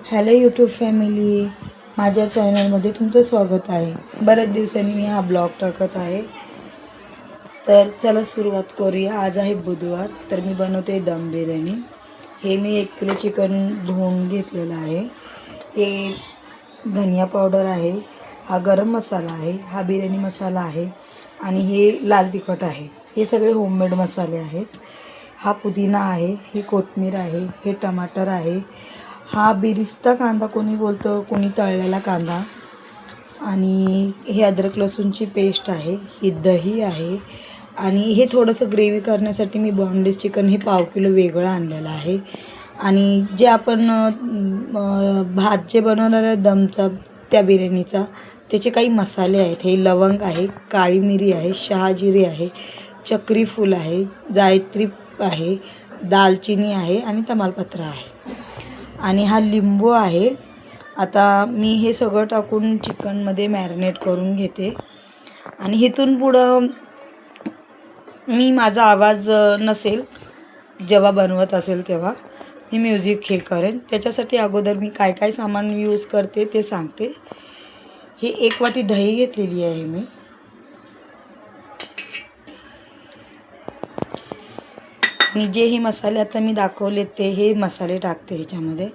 Hello YouTube family, माझ्या चॅनलमध्ये तुमचं स्वागत आहे. बऱ्याच दिवसांनी मी हा ब्लॉग टाकत आहे. तर चला सुरुवात करूया. आज आहे बुधवार, तर मी बनवते दम बिर्याणी. हे मी 1 किलो चिकन धुवून घेतलेलं आहे. हे धनिया पावडर आहे, हा गरम मसाला आहे, हा बिर्याणी मसाला आहे आणि हे लाल तिखट आहे. हे सगळे होममेड मसाले आहेत. हा पुदिना आहे, ही कोथिंबीर आहे, हे टमाटर आहे, हा बिरिस्ता कांदा कोणी बोलतं, कोणी तळलेला कांदा, आणि हे अद्रक लसूणची पेस्ट आहे, ही दही आहे आणि हे थोडंसं ग्रेव्ही करण्यासाठी मी बॉनलेस चिकन हे 1/2 किलो वेगळं आणलेलं आहे. आणि जे आपण भात जे बनवणार आहे दमचा, त्या बिर्याणीचा, त्याचे काही मसाले आहेत. हे लवंग आहे, काळी मिरी आहे, शहाजिरी आहे, चक्री फूल आहे, जायत्री आहे, दालचिनी आहे आणि तमालपत्र आहे आणि हा लिंबू आहे. आता मी हे सगळं टाकून चिकनमध्ये मॅरिनेट करून घेते आणि इथून पुढं मी माझा आवाज नसेल, जेव्हा बनवत असेल तेव्हा मी म्युझिक हे करेन. त्याच्यासाठी अगोदर मी काय काय सामान यूज करते ते सांगते. ही 1 वाटी दही घेतलेली आहे मी. आणि जे हे मसाले आता मी दाखवले ते हे मसाले टाकते ह्याच्यामध्ये.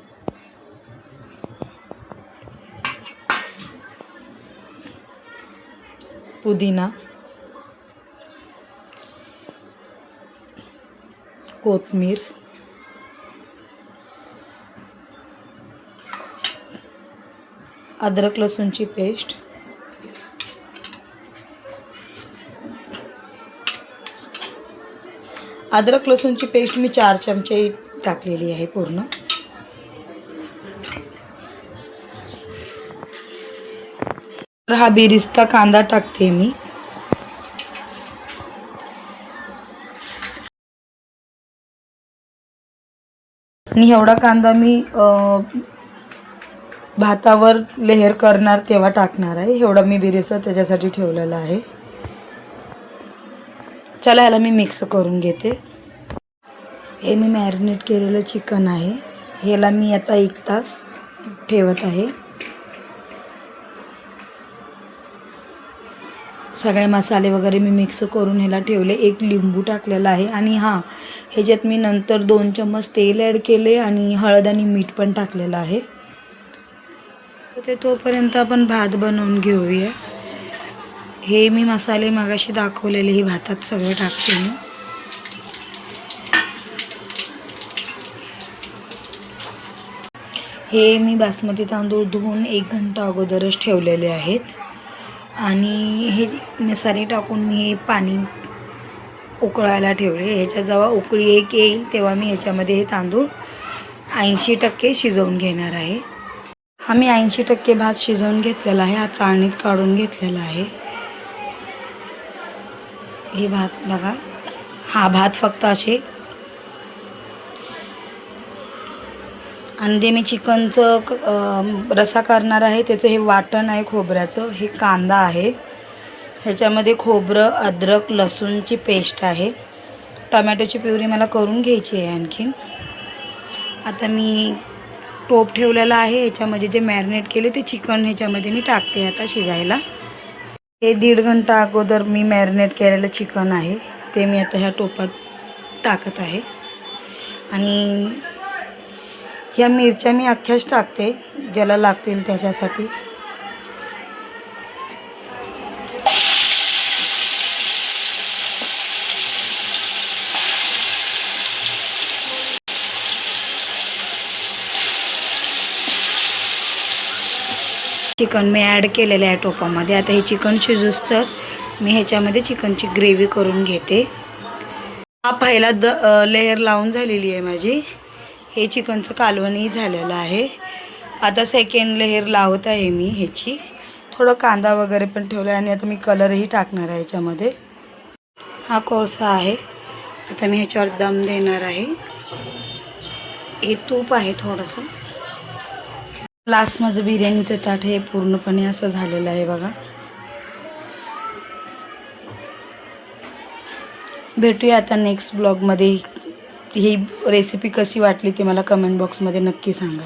पुदिना, कोथिंबीर, अद्रक लसूणची पेस्ट, अद्रक लसूणची पेस्ट मी 4 चमचे टाकलेली आहे पूर्ण. तर हा बिरिस्ता कांदा टाकते मी. आणि एवढा कांदा मी भातावर लेयर करणार तेव्हा टाकणार आहे. एवढा मी बिरिस्ता त्याच्यासाठी ठेवलेला आहे. चला ह्याला मी मिक्स करून घेते. हे मी मॅरिनेट केलेलं चिकन आहे, ह्याला मी आता 1 तास ठेवत आहे. सगळे मसाले वगैरे मी मिक्स करून ह्याला ठेवले. 1 लिंबू टाकलेला आहे आणि हां, ह्याच्यात मी नंतर 2 चम्मच तेल ॲड केले आणि हळद आणि मीठ पण टाकलेलं आहे. ते तोपर्यंत आपण भात बनवून घेऊया. हे मी मसाले मगाशी दाखवलेले हे भातात सगळे टाकते मी. हे मी बासमती तांदूळ धुवून 1 घंटा अगोदरच ठेवलेले आहेत आणि हे मसाले टाकून मी हे पाणी उकळायला ठेवले. ह्याच्या जेव्हा उकळी येईल तेव्हा मी ह्याच्यामध्ये हे तांदूळ 80% शिजवून घेणार आहे. हा मी 80% भात शिजवून घेतलेला आहे. हा चाळणीत काढून घेतलेला आहे. हे भात बघा, हा भात फक्त असे. आणि ते मी चिकनचं रस्सा करणार आहे, त्याचं हे वाटण आहे खोबऱ्याचं. हे कांदा आहे, ह्याच्यामध्ये खोबरं, अद्रक लसूणची पेस्ट आहे, टमॅटोची प्युरी मला करून घ्यायची आहे आणखीन. आता मी टोप ठेवलेला आहे, ह्याच्यामध्ये जे मॅरिनेट केले ते चिकन ह्याच्यामध्ये मी टाकते आता शिजायला. हे 1.5 घंटा अगोदर मी मॅरिनेट केलेलं चिकन आहे, ते मी आता ह्या टोपात टाकत आहे. आणि ह्या मिरच्या मी अख्ख्याच टाकते, ज्याला लागतील त्याच्यासाठी. चिकन मी ॲड केलेलं आहे टोपामध्ये. आता हे चिकन शिजूस तर मी ह्याच्यामध्ये चिकनची ग्रेव्ही करून घेते. हा पहिला लेयर लावून झालेली आहे माझी. हे चिकनचं कालवणही झालेलं आहे. आता सेकंड लेयर लावत आहे मी ह्याची. थोडं कांदा वगैरे पण ठेवला आणि आता मी कलरही टाकणार आहे ह्याच्यामध्ये. हा कोळसा आहे, आता मी ह्याच्यावर दम देणार आहे. हे तूप आहे थोडंसं. लास्ट माझं बिर्याणीचं ताट हे पूर्णपणे असं झालेलं आहे बघा. भेटूया आता नेक्स्ट ब्लॉगमध्ये. ही रेसिपी कशी वाटली ते मला कमेंट बॉक्समध्ये नक्की सांगा.